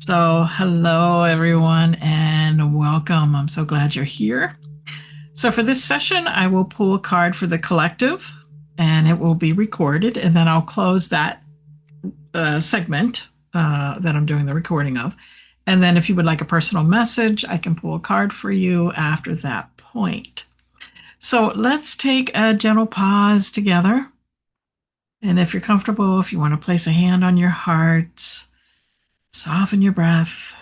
So, hello everyone and welcome. I'm so glad you're here. So, for this session, I will pull a card for the collective and it will be recorded, and then I'll close that segment that I'm doing the recording of. And then, if you would like a personal message, I can pull a card for you after that point. So, let's take a gentle pause together. And if you're comfortable, if you want to place a hand on your heart, soften your breath.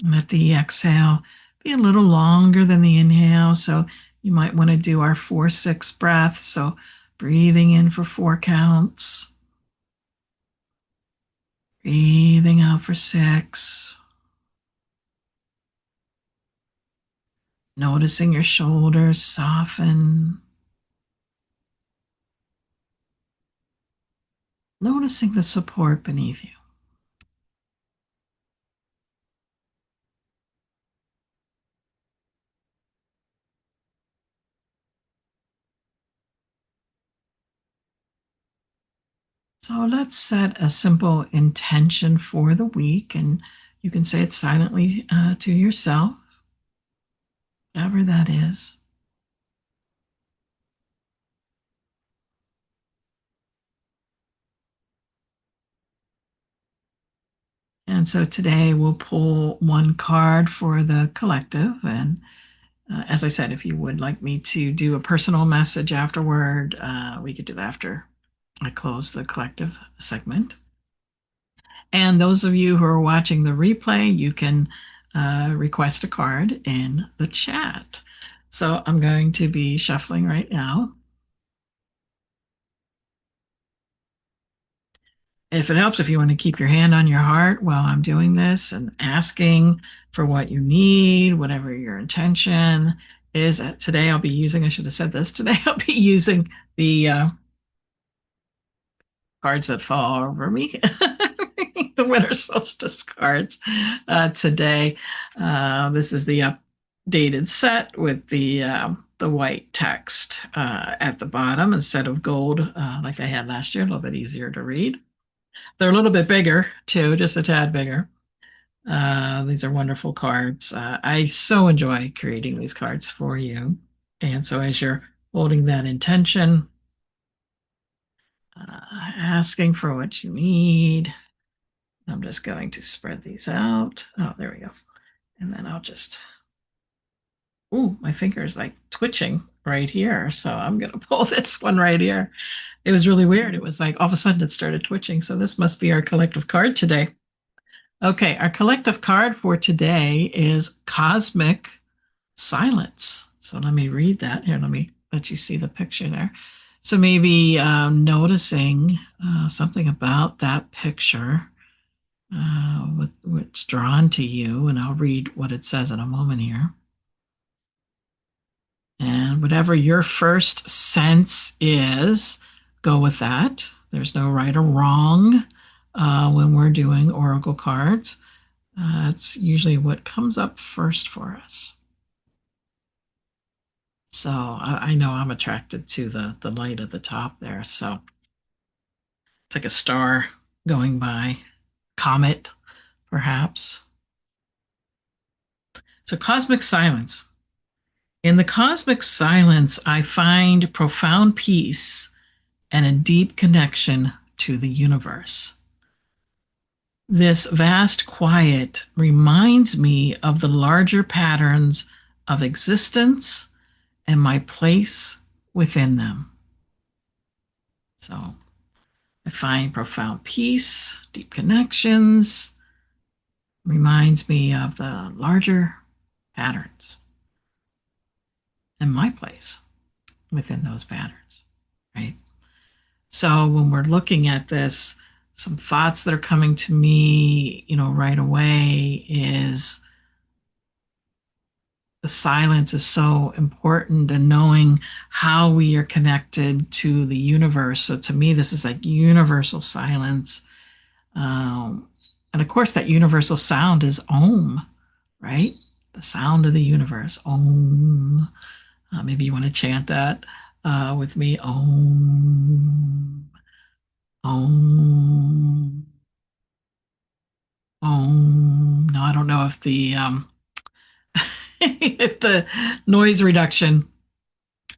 Let the exhale be a little longer than the inhale. So you might want to do our 4-6 breath. So breathing in for 4 counts, breathing out for 6, noticing your shoulders soften, noticing the support beneath you. So let's set a simple intention for the week, and you can say it silently to yourself, whatever that is. And so today we'll pull one card for the collective. And as I said, if you would like me to do a personal message afterward, we could do that after I close the collective segment. And those of you who are watching the replay, you can request a card in the chat. So I'm going to be shuffling right now. If it helps, if you want to keep your hand on your heart while I'm doing this and asking for what you need, whatever your intention is. Today I'll be using, I should have said this, today I'll be using the cards that fall over me, the winter solstice cards today. This is the updated set with the white text at the bottom instead of gold like I had last year, a little bit easier to read. They're a little bit bigger too, just a tad bigger. These are wonderful cards. I so enjoy creating these cards for you. And so as you're holding that intention, asking for what you need, I'm just going to spread these out. Oh, there we go. And then I'll just, ooh, my finger is like twitching right here. So I'm going to pull this one right here. It was really weird. It was like all of a sudden it started twitching. So this must be our collective card today. Okay, our collective card for today is Cosmic Silence. So let me read that. Here, let me let you see the picture there. So maybe noticing something about that picture, what's drawn to you, and I'll read what it says in a moment here. And whatever your first sense is, go with that. There's no right or wrong when we're doing oracle cards. It's usually what comes up first for us. So I know I'm attracted to the light at the top there. So it's like a star going by, comet, perhaps. So cosmic silence. In the cosmic silence, I find profound peace and a deep connection to the universe. This vast quiet reminds me of the larger patterns of existence and my place within them. So I find profound peace, deep connections, reminds me of the larger patterns and my place within those patterns, right? So when we're looking at this, some thoughts that are coming to me, right away is the silence is so important and knowing how we are connected to the universe. So to me, this is like universal silence. And of course, that universal sound is Om, right? The sound of the universe, Om. Maybe you want to chant that with me, Om, Om, Om. No, I don't know if the if the noise reduction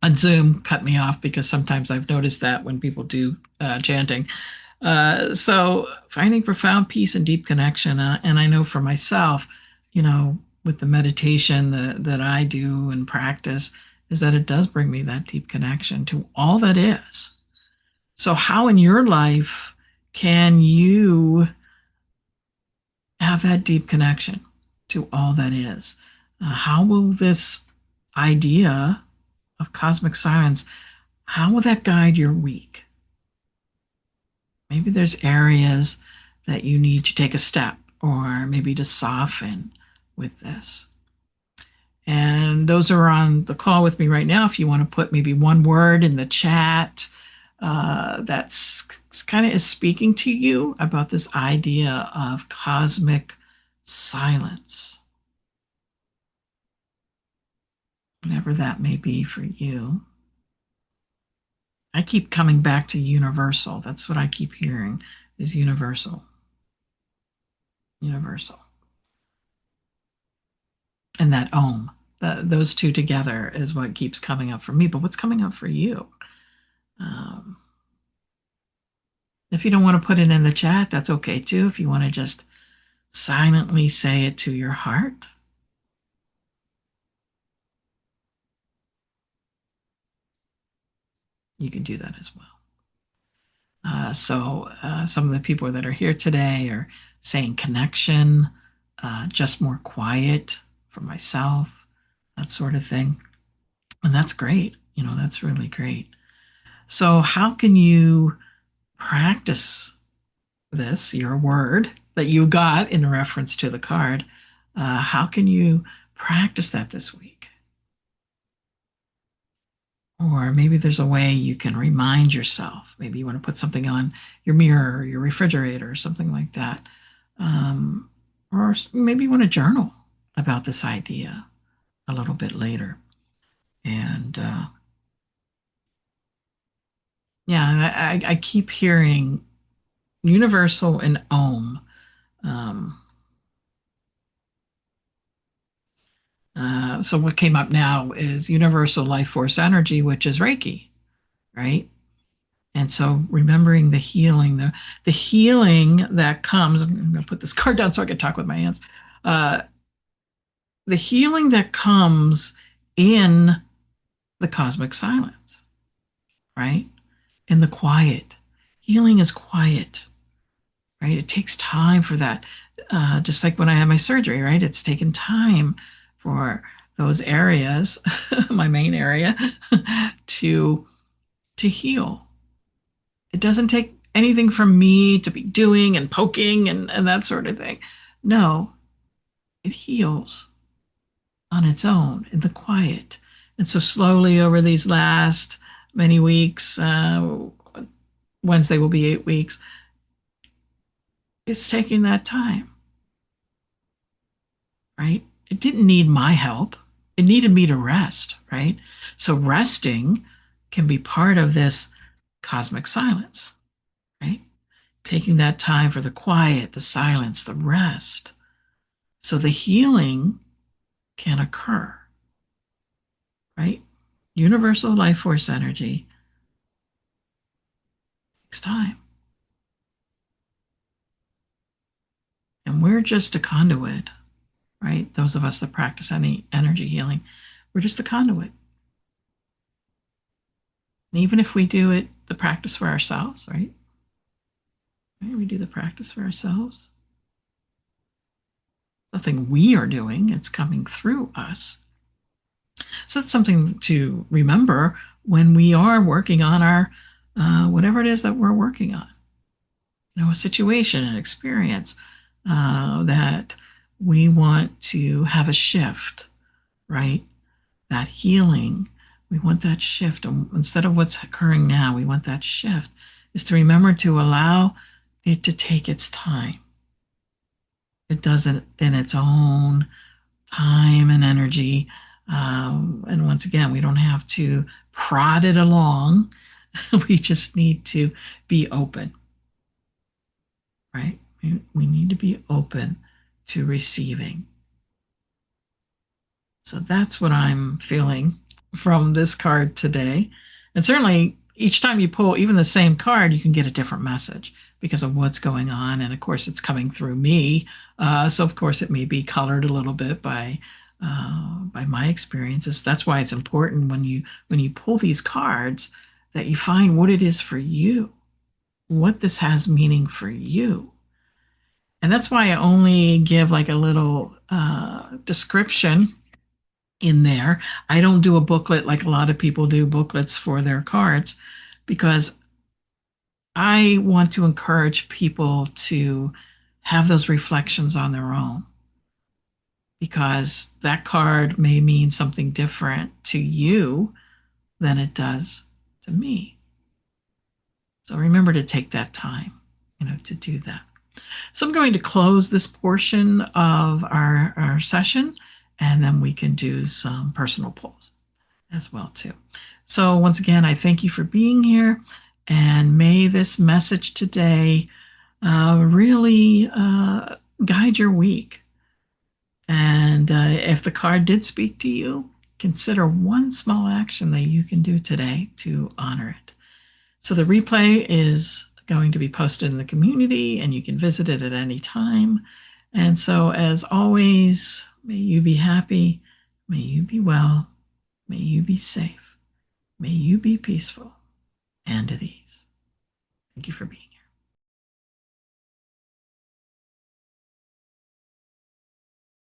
on Zoom cut me off because sometimes I've noticed that when people do chanting. So finding profound peace and deep connection, and I know for myself, with the meditation that I do and practice, is that it does bring me that deep connection to all that is. So, how in your life can you have that deep connection to all that is? How will this idea of cosmic silence, how will that guide your week? Maybe there's areas that you need to take a step or maybe to soften with this. And those are on the call with me right now. If you want to put maybe one word in the chat that's kind of is speaking to you about this idea of cosmic silence, whatever that may be for you. I keep coming back to universal. That's what I keep hearing is universal. Universal. And that Om. Those two together is what keeps coming up for me. But what's coming up for you? Um, if you don't want to put it in the chat, that's okay too. If you want to just silently say it to your heart, you can do that as well. So some of the people that are here today are saying connection, just more quiet for myself, that sort of thing. And that's great. That's really great. So how can you practice this, your word that you got in reference to the card? How can you practice that this week? Or maybe there's a way you can remind yourself. Maybe you want to put something on your mirror or your refrigerator or something like that. Or maybe you want to journal about this idea a little bit later. And yeah, I keep hearing universal and Om. Um, so what came up now is universal life force energy, which is Reiki, right? And so remembering the healing that comes, I'm going to put this card down so I can talk with my hands. Uh, the healing that comes in the cosmic silence, right? In the quiet. Healing is quiet, right? It takes time for that. Just like when I had my surgery, right? It's taken time for those areas, my main area, to heal. It doesn't take anything from me to be doing and poking and that sort of thing. No, it heals on its own in the quiet. And so slowly over these last many weeks, Wednesday will be 8 weeks, it's taking that time, right? It didn't need my help. It needed me to rest, right? So resting can be part of this cosmic silence, right? Taking that time for the quiet, the silence, the rest. So the healing can occur, right? Universal life force energy takes time. And we're just a conduit, right? Those of us that practice any energy healing, we're just a conduit. And even if we do it, the practice for ourselves, right? We do the practice for ourselves. Nothing we are doing, it's coming through us. So that's something to remember when we are working on our whatever it is that we're working on. A situation, an experience that we want to have a shift, right? That healing, we want that shift. Instead of what's occurring now, we want that shift, is to remember to allow it to take its time. It does it in its own time and energy. And once again, we don't have to prod it along. We just need to be open, right? We need to be open to receiving. So that's what I'm feeling from this card today. And certainly, each time you pull even the same card, you can get a different message because of what's going on. And of course, it's coming through me. So of course, it may be colored a little bit by my experiences. That's why it's important when you pull these cards that you find what it is for you, what this has meaning for you. And that's why I only give like a little description in there. I don't do a booklet like a lot of people do booklets for their cards because I want to encourage people to have those reflections on their own because that card may mean something different to you than it does to me. So remember to take that time, to do that. So I'm going to close this portion of our session and then we can do some personal pulls as well too. So once again, I thank you for being here, and may this message today really guide your week. And if the card did speak to you, consider one small action that you can do today to honor it. So the replay is going to be posted in the community, and you can visit it at any time. And so, as always, may you be happy, may you be well, may you be safe. May you be peaceful and at ease. Thank you for being here.